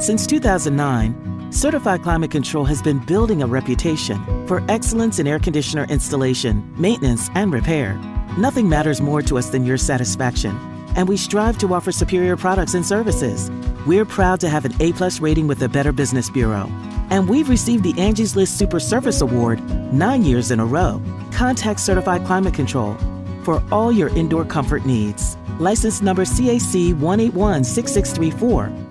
Since 2009, Certified Climate Control has been building a reputation for excellence in air conditioner installation, maintenance, and repair. Nothing matters more to us than your satisfaction, and we strive to offer superior products and services. We're proud to have an A+ rating with the Better Business Bureau, and we've received the Angie's List Super Service Award 9 years in a row. Contact Certified Climate Control for all your indoor comfort needs. License number CAC 1816634.